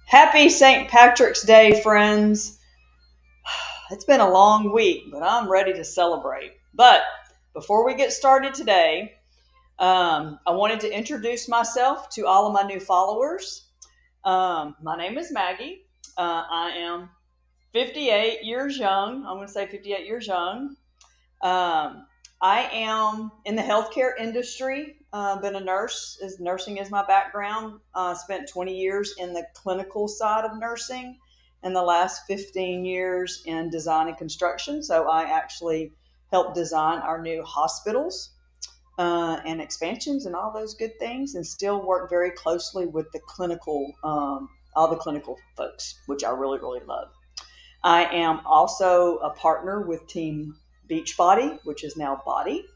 Happy St. Patrick's Day, friends. It's been a long week, but I'm ready to celebrate. But before we get started today, I wanted to introduce myself to all of my new followers. My name is Maggie. I am 58 years young. I'm going to say 58 years young. I am in the healthcare industry. Been a nurse. Nursing is my background. Spent 20 years in the clinical side of nursing, and the last 15 years in design and construction. So I actually helped design our new hospitals and expansions and all those good things, and still work very closely with the clinical, all the clinical folks, which I really, really love. I am also a partner with Team Beachbody, which is now Body,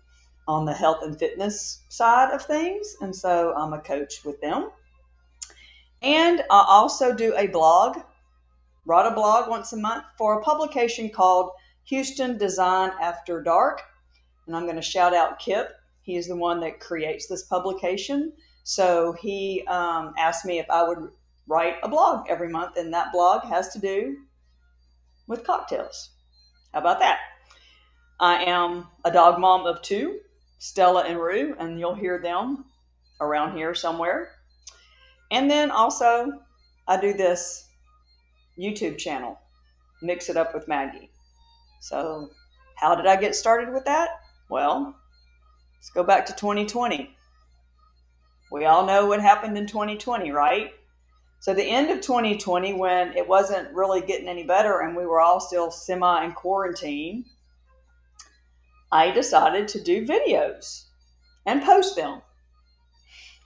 on the health and fitness side of things. And so I'm a coach with them. And I also do a blog, write a blog once a month for a publication called Houston Design After Dark. And I'm going to shout out Kip. He is the one that creates this publication. So he asked me if I would write a blog every month, and that blog has to do with cocktails. How about that? I am a dog mom of two, Stella and Rue, and you'll hear them around here somewhere. And then also, I do this YouTube channel, Mix It Up with Maggie. So, how did I get started with that? Well, let's go back to 2020. We all know what happened in 2020, right? So the end of 2020, when it wasn't really getting any better and we were all still semi in quarantine, I decided to do videos and post them.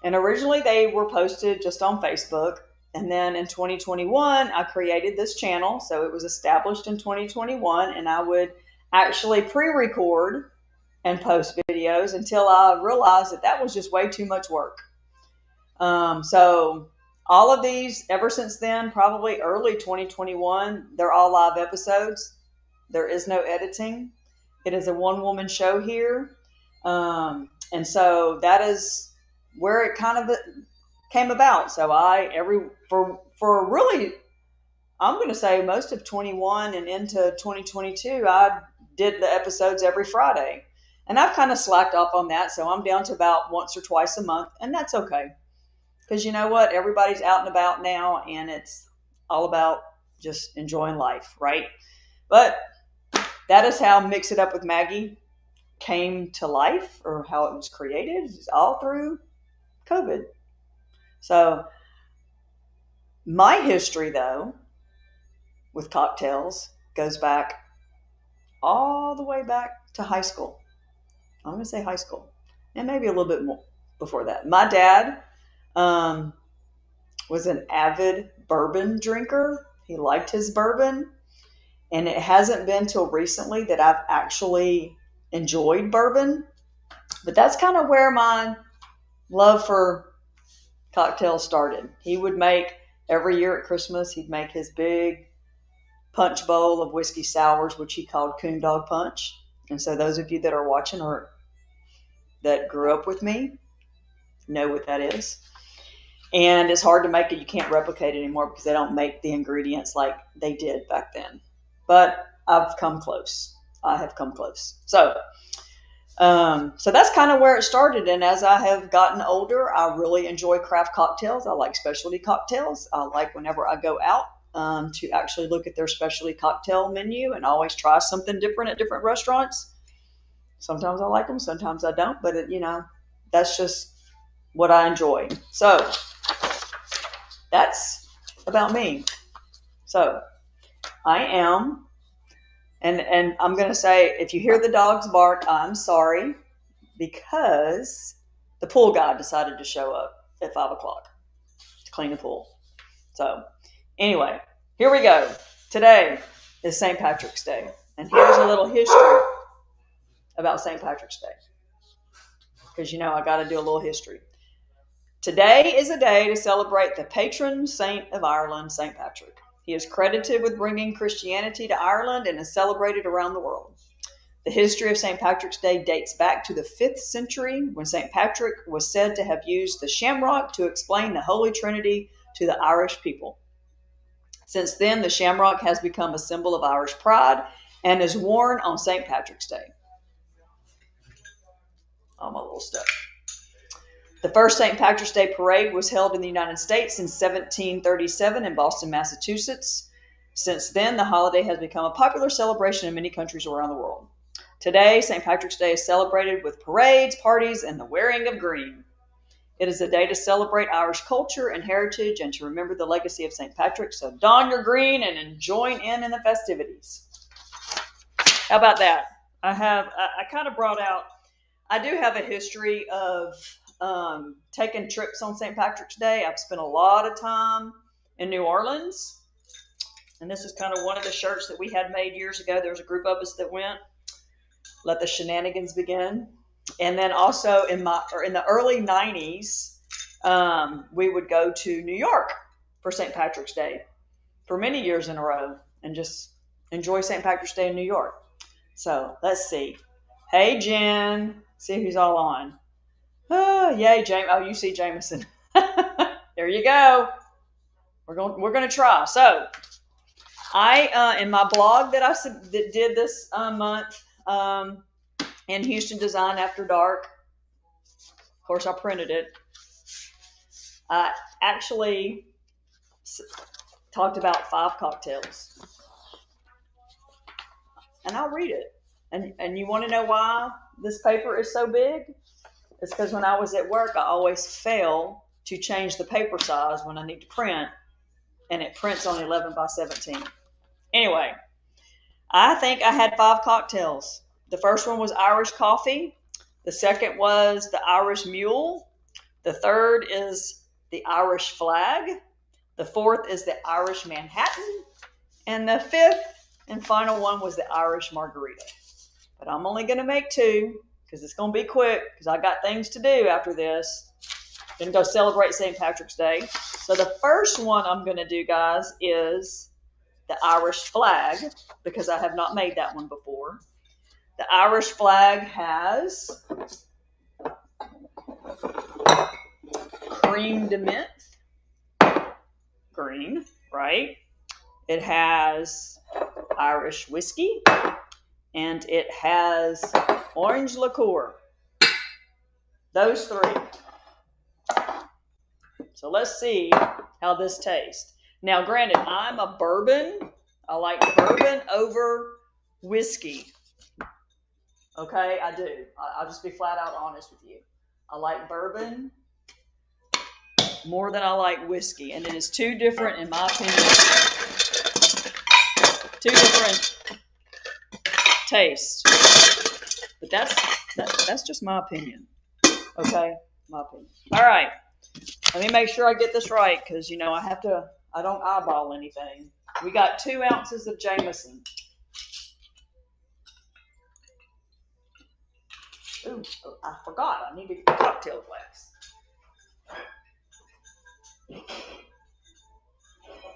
And originally they were posted just on Facebook. And then in 2021, I created this channel. So it was established in 2021, and I would actually pre-record and post videos until I realized that that was just way too much work. So all of these, ever since then, probably early 2021, they're all live episodes. There is no editing. It is a one-woman show here. And so that is where it kind of came about. So for really, I'm going to say most of 21 and into 2022, I did the episodes every Friday. And I've kind of slacked off on that. So I'm down to about once or twice a month, and that's okay. Because you know what? Everybody's out and about now, and it's all about just enjoying life, right? But that is how Mix It Up with Maggie came to life, or how it was created. It's all through COVID. So my history, though, with cocktails goes back all the way back to high school. I'm going to say high school, and maybe a little bit more before that. My dad was an avid bourbon drinker. He liked his bourbon. And it hasn't been till recently that I've actually enjoyed bourbon. But that's kind of where my love for cocktails started. He would make, every year at Christmas, he'd make his big punch bowl of whiskey sours, which he called Coon Dog Punch. And so those of you that are watching or that grew up with me know what that is. And it's hard to make it. You can't replicate it anymore because they don't make the ingredients like they did back then. But I've come close. I have come close. So that's kind of where it started. And as I have gotten older, I really enjoy craft cocktails. I like specialty cocktails. I like whenever I go out to actually look at their specialty cocktail menu and always try something different at different restaurants. Sometimes I like them, sometimes I don't. But, that's just what I enjoy. So that's about me. So I am, and I'm going to say, if you hear the dogs bark, I'm sorry, because the pool guy decided to show up at 5 o'clock to clean the pool. So anyway, here we go. Today is St. Patrick's Day, and here's a little history about St. Patrick's Day, because I got to do a little history. Today is a day to celebrate the patron saint of Ireland, St. Patrick. He is credited with bringing Christianity to Ireland and is celebrated around the world. The history of St. Patrick's Day dates back to the 5th century, when St. Patrick was said to have used the shamrock to explain the Holy Trinity to the Irish people. Since then, the shamrock has become a symbol of Irish pride and is worn on St. Patrick's Day. All my little stuff. The first St. Patrick's Day parade was held in the United States in 1737 in Boston, Massachusetts. Since then, the holiday has become a popular celebration in many countries around the world. Today, St. Patrick's Day is celebrated with parades, parties, and the wearing of green. It is a day to celebrate Irish culture and heritage and to remember the legacy of St. Patrick. So don your green and join in the festivities. How about that? I kind of brought out, I do have a history of taking trips on St. Patrick's Day. I've spent a lot of time in New Orleans. And this is kind of one of the shirts that we had made years ago. There was a group of us that went. Let the shenanigans begin. And then also in the early 90s, we would go to New York for St. Patrick's Day for many years in a row and just enjoy St. Patrick's Day in New York. So let's see. Hey, Jen. See who's all on. Oh, yay, James. Oh, you see Jameson. There you go. We're going to try. So I in my blog that did this month, in Houston Design After Dark. Of course, I printed it. I actually talked about 5 cocktails. And I'll read it. And you want to know why this paper is so big? It's because when I was at work, I always fail to change the paper size when I need to print. And it prints on 11 by 17. Anyway, I think I had 5 cocktails. The first one was Irish coffee. The second was the Irish mule. The third is the Irish flag. The fourth is the Irish Manhattan. And the fifth and final one was the Irish margarita. But I'm only going to make 2 because it's going to be quick because I got things to do after this. Going to go celebrate St. Patrick's Day. So the first one I'm going to do, guys, is the Irish flag because I have not made that one before. The Irish flag has crème de menthe, green, right? It has Irish whiskey, and it has orange liqueur. Those 3. So let's see how this tastes. Now, granted, I'm a bourbon. I like bourbon over whiskey. Okay, I do. I'll just be flat out honest with you. I like bourbon more than I like whiskey. And it is 2 different, in my opinion, 2 different tastes. But that's just my opinion. Okay, my opinion. All right, let me make sure I get this right because, you know, I don't eyeball anything. We got 2 ounces of Jameson. Ooh, I forgot. I need a cocktail glass.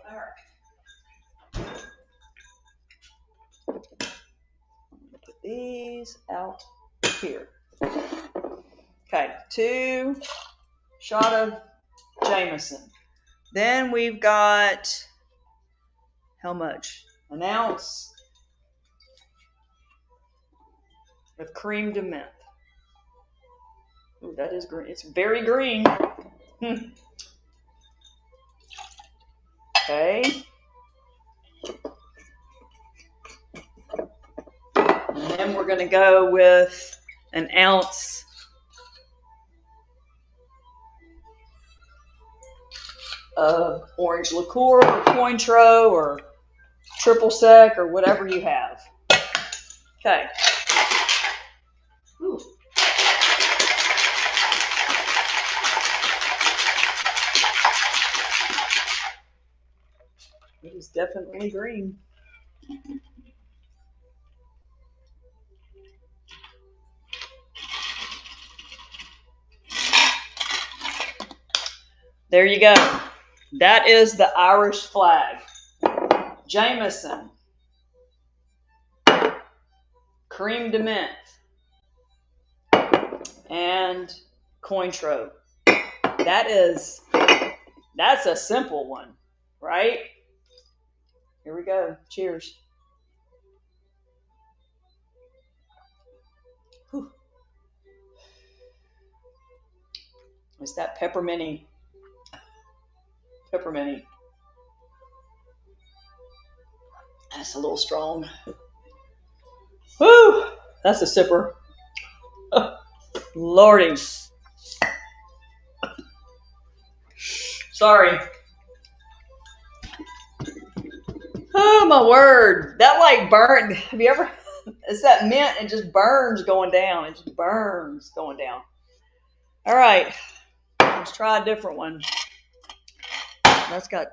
All right. Put these out here. Okay, 2 shot of Jameson. Then we've got, how much? An ounce of crème de menthe. Ooh, that is green. It's very green. Okay. And then we're going to go with an ounce of orange liqueur or Cointreau or triple sec or whatever you have. Okay. Ooh. It is definitely green. There you go. That is the Irish flag. Jameson. Crème de menthe. And Cointreau. That's a simple one, right? Here we go. Cheers. Whew. It's that pepperminty. That's a little strong. Woo! That's a sipper. Oh, Lordy. Sorry. Oh my word. That like burned. Have you ever? It's that mint. It just burns going down. It just burns going down. All right. Let's try a different one. That's got.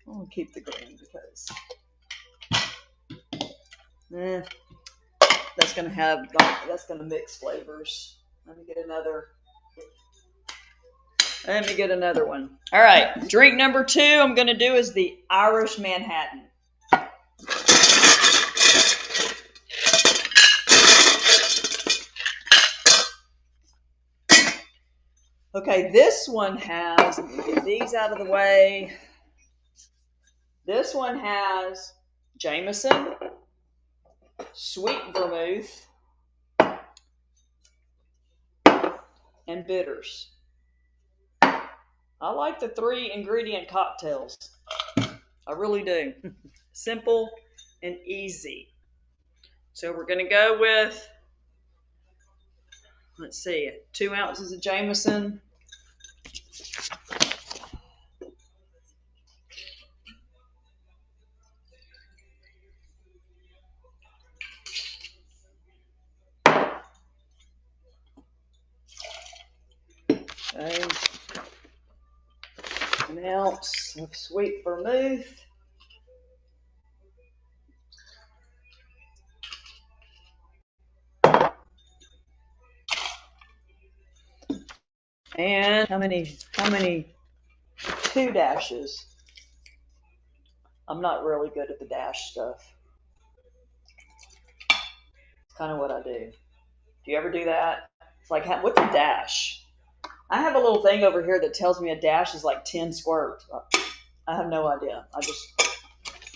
I'm gonna keep the green because that's gonna mix flavors. Let me get another one. All right. Drink number 2 I'm gonna do is the Irish Manhattan. Okay, this one has, let me get these out of the way. This one has Jameson, sweet vermouth, and bitters. I like the 3 ingredient cocktails. I really do. Simple and easy. So we're going to go with, let's see, 2 ounces of Jameson. Okay. 1 ounce of sweet vermouth. And how many 2 dashes. I'm not really good at the dash stuff. It's kind of what I do. Do you ever do that? It's like, what's a dash? I have a little thing over here that tells me a dash is like 10 squirts. I have no idea.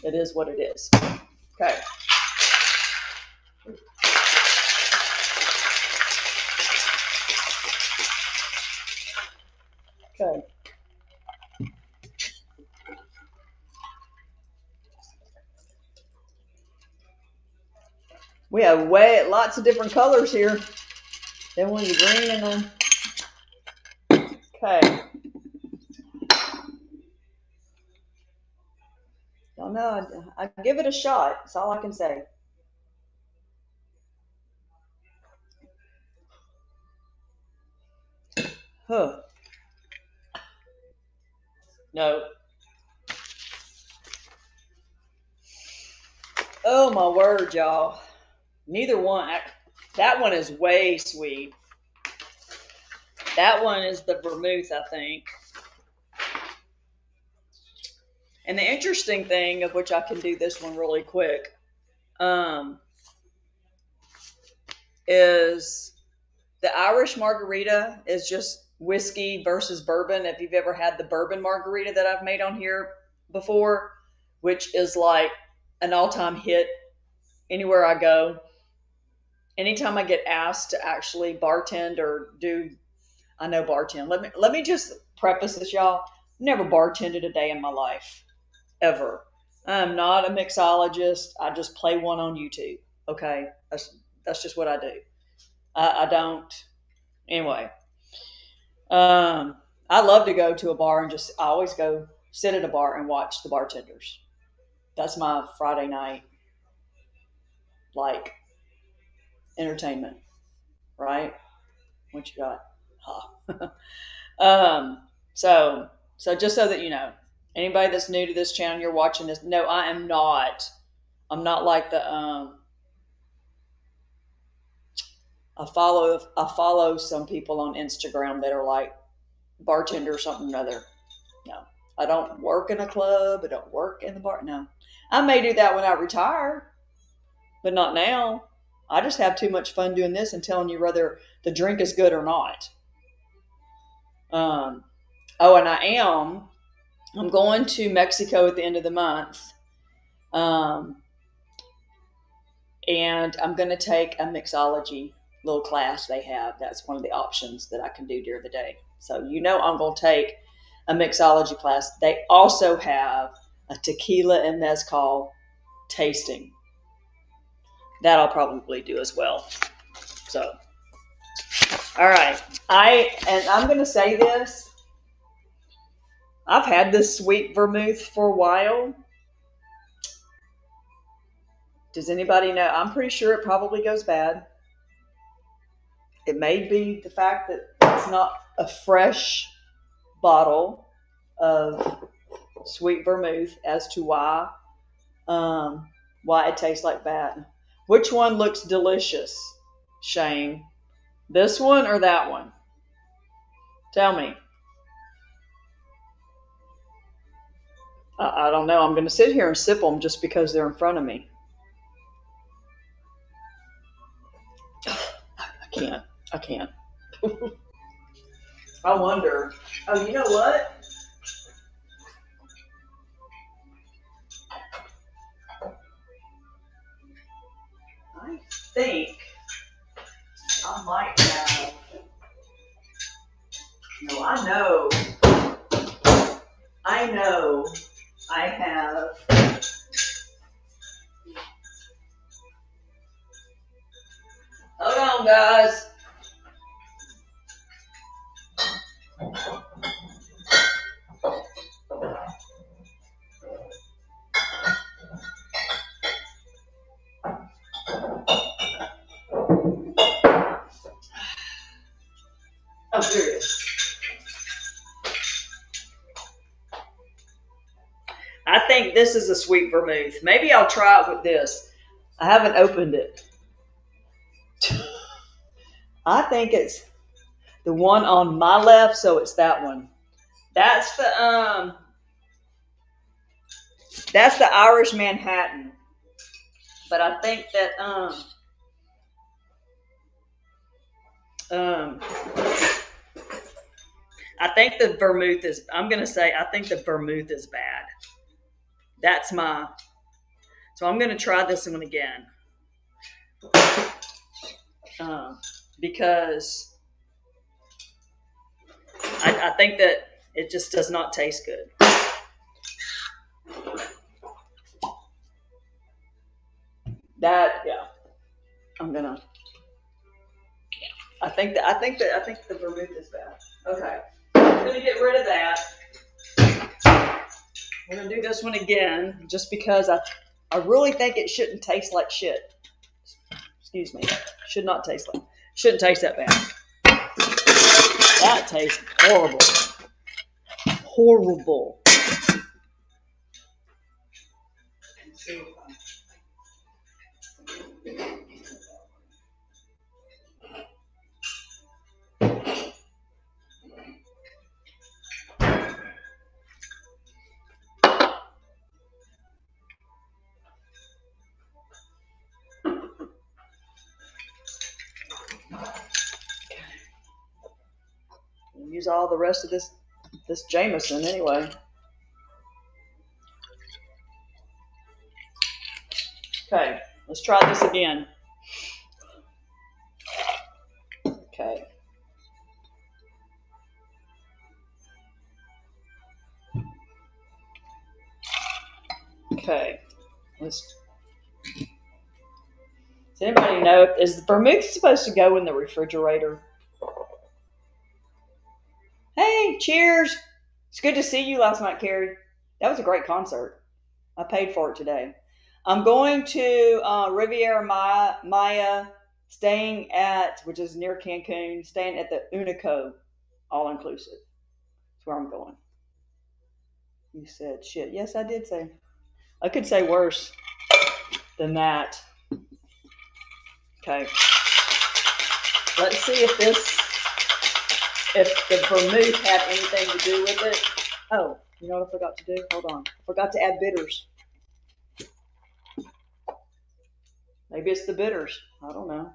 It is what it is. Okay. Okay. We have lots of different colors here. Then one the green and then. Okay. Don't know. I give it a shot. That's all I can say. Huh. No. Oh my word, y'all. Neither one. That one is way sweet. That one is the vermouth, I think. And the interesting thing, of which I can do this one really quick, is the Irish margarita is just whiskey versus bourbon. If you've ever had the bourbon margarita that I've made on here before, which is like an all-time hit anywhere I go. Anytime I get asked to actually bartend or do, I know bartend. Let me just preface this, y'all. Never bartended a day in my life, ever. I'm not a mixologist. I just play one on YouTube. Okay, that's just what I do. I don't. Anyway, I love to go to a bar and I always go sit at a bar and watch the bartenders. That's my Friday night, like, entertainment, right? What you got? Huh. So just so that you know, anybody that's new to this channel, you're watching this. No, I am not. I'm not like the I follow some people on Instagram that are like bartender or something or other. No, I don't work in a club. I don't work in the bar. No, I may do that when I retire, but not now. I just have too much fun doing this and telling you whether the drink is good or not. And I'm going to Mexico at the end of the month. And I'm going to take a mixology little class they have. That's one of the options that I can do during the day. So I'm going to take a mixology class. They also have a tequila and mezcal tasting. That I'll probably do as well. So, all right. I'm going to say this. I've had this sweet vermouth for a while. Does anybody know? I'm pretty sure it probably goes bad. It may be the fact that it's not a fresh bottle of sweet vermouth as to why it tastes like that. Which one looks delicious, Shane? This one or that one? Tell me. I don't know. I'm going to sit here and sip them just because they're in front of me. I can't. I wonder. Oh, you know what? I think I might have. No, I know I have. Hold on, guys. Oh, here it is. I think this is a sweet vermouth. Maybe I'll try it with this. I haven't opened it. I think it's the one on my left, so it's that one. That's the Irish Manhattan. But I think that I think the vermouth is. I'm gonna say I think the vermouth is bad. So I'm gonna try this one again because I think that it just does not taste good. I think the vermouth is bad. Okay, I'm gonna get rid of that. We're gonna do this one again, just because I really think it shouldn't taste like shit. Excuse me, shouldn't taste that bad. That tastes horrible. Horrible. Use all the rest of this Jameson anyway. Okay, let's try this again. Okay. Okay. Does anybody know, is the vermouth supposed to go in the refrigerator? Hey, cheers. It's good to see you last night, Carrie. That was a great concert. I paid for it today. I'm going to Riviera Maya, which is near Cancun, staying at the Unico, all inclusive. That's where I'm going. You said shit. Yes, I did say. I could say worse than that. Okay. Let's see if the vermouth had anything to do with it. Oh, you know what I forgot to do? Hold on. I forgot to add bitters. Maybe it's the bitters. I don't know.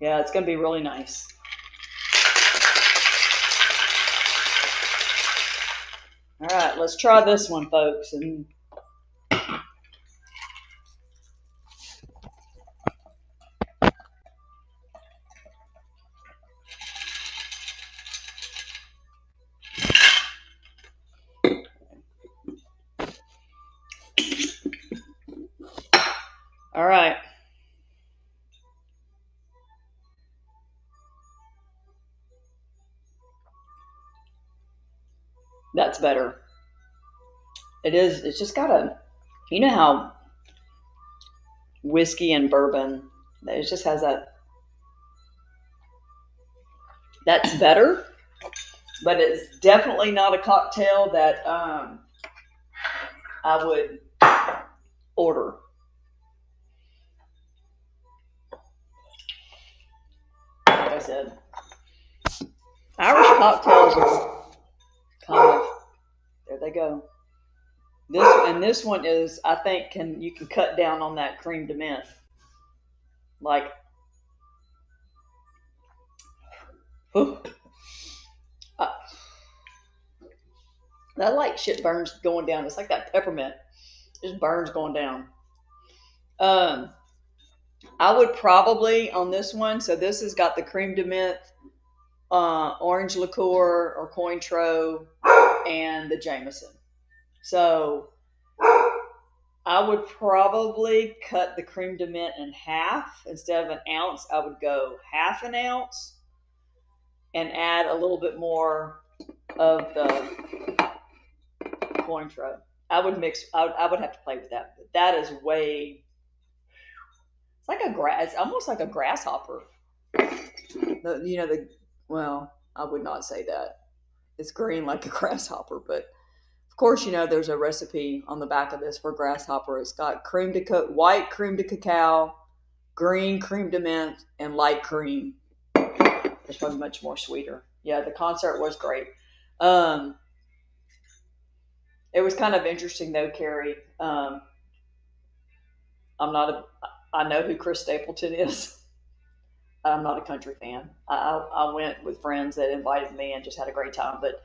Yeah, it's going to be really nice. All right, let's try this one, folks. And all right. That's better. It is. It's just got a, you know how whiskey and bourbon, it just has that. That's better, but it's definitely not a cocktail that I would order. Like I said, Irish cocktails are kind of, there they go. This one is, I think, you can cut down on that cream de mint. Like, whew, I, that like shit burns going down. It's like that peppermint, it just burns going down. Um, I would probably on this one. So this has got the cream de mint, orange liqueur or Cointreau, and the Jameson. So I would probably cut the cream de mint in half. Instead of an ounce, I would go half an ounce and add a little bit more of the Cointreau. I would mix. I would have to play with that. But that is way. It's like a grass. It's almost like a grasshopper. Well, I would not say that. It's green like a grasshopper, but of course, there's a recipe on the back of this for grasshopper. It's got white cream de cacao, green cream de mint, and light cream. It's probably much more sweeter. Yeah, the concert was great. It was kind of interesting though, Carrie. I know who Chris Stapleton is. I'm not a country fan. I went with friends that invited me and just had a great time. But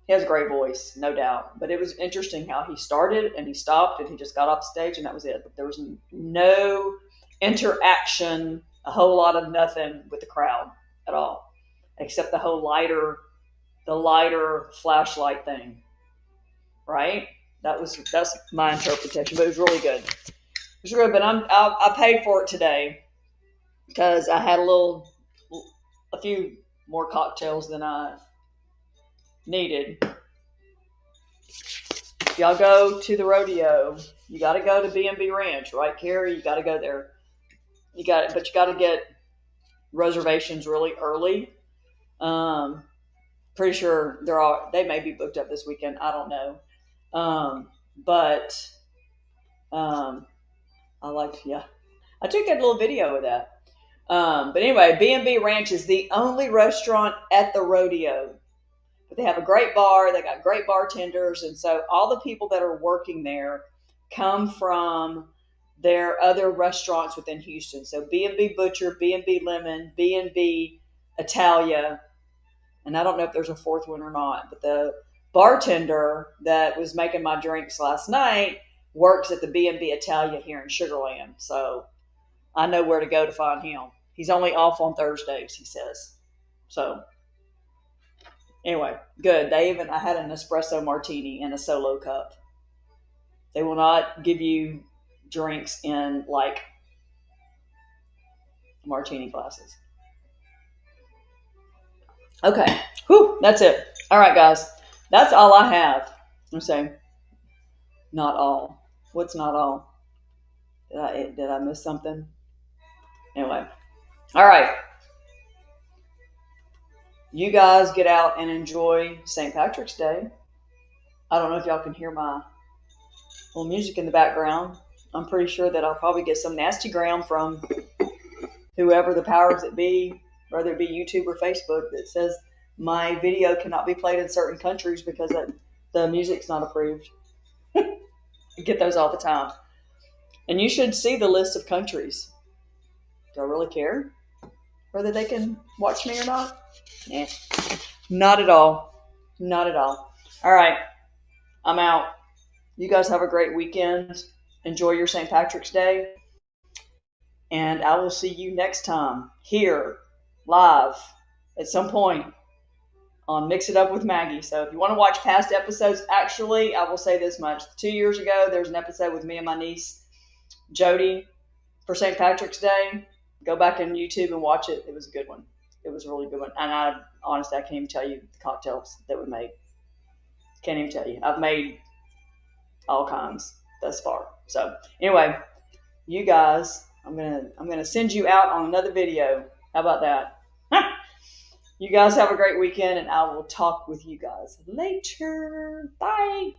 he has a great voice, no doubt. But it was interesting how he started and he stopped and he just got off the stage and that was it. There was no interaction, a whole lot of nothing with the crowd at all, except the lighter flashlight thing, right? That's my interpretation, but it was really good. It was really good. But I paid for it today because I had a few more cocktails than I needed. If y'all go to the rodeo, you got to go to B&B Ranch, right, Carrie? You got to go there. But you got to get reservations really early. Pretty sure they may be booked up this weekend. I don't know. But I took a little video of that. But anyway, B&B Ranch is the only restaurant at the rodeo. But they have a great bar. They got great bartenders. And so all the people that are working there come from their other restaurants within Houston. So B&B Butcher, B&B Lemon, B&B Italia. And I don't know if there's a fourth one or not. But the bartender that was making my drinks last night works at the B&B Italia here in Sugar Land. So I know where to go to find him. He's only off on Thursdays, he says. So anyway, good. I had an espresso martini in a solo cup. They will not give you drinks in like martini glasses. Okay. Whew, that's it. All right, guys. That's all I have. I'm saying not all. What's not all? Did I miss something? Anyway. All right. You guys get out and enjoy St. Patrick's Day. I don't know if y'all can hear my little music in the background. I'm pretty sure that I'll probably get some nasty gram from whoever the powers that be, whether it be YouTube or Facebook, that says my video cannot be played in certain countries because the music's not approved. I get those all the time. And you should see the list of countries. Do I really care whether they can watch me or not? Not at all. Not at all. All right, I'm out. You guys have a great weekend. Enjoy your St. Patrick's Day. And I will see you next time here, live, at some point on Mix It Up with Maggie. So if you want to watch past episodes, actually, I will say this much. 2 years ago, there's an episode with me and my niece, Jody, for St. Patrick's Day. Go back on YouTube and watch it. It was a good one. It was a really good one. And honestly, I can't even tell you the cocktails that we made. Can't even tell you. I've made all kinds thus far. So anyway, you guys, I'm gonna send you out on another video. How about that? You guys have a great weekend, and I will talk with you guys later. Bye.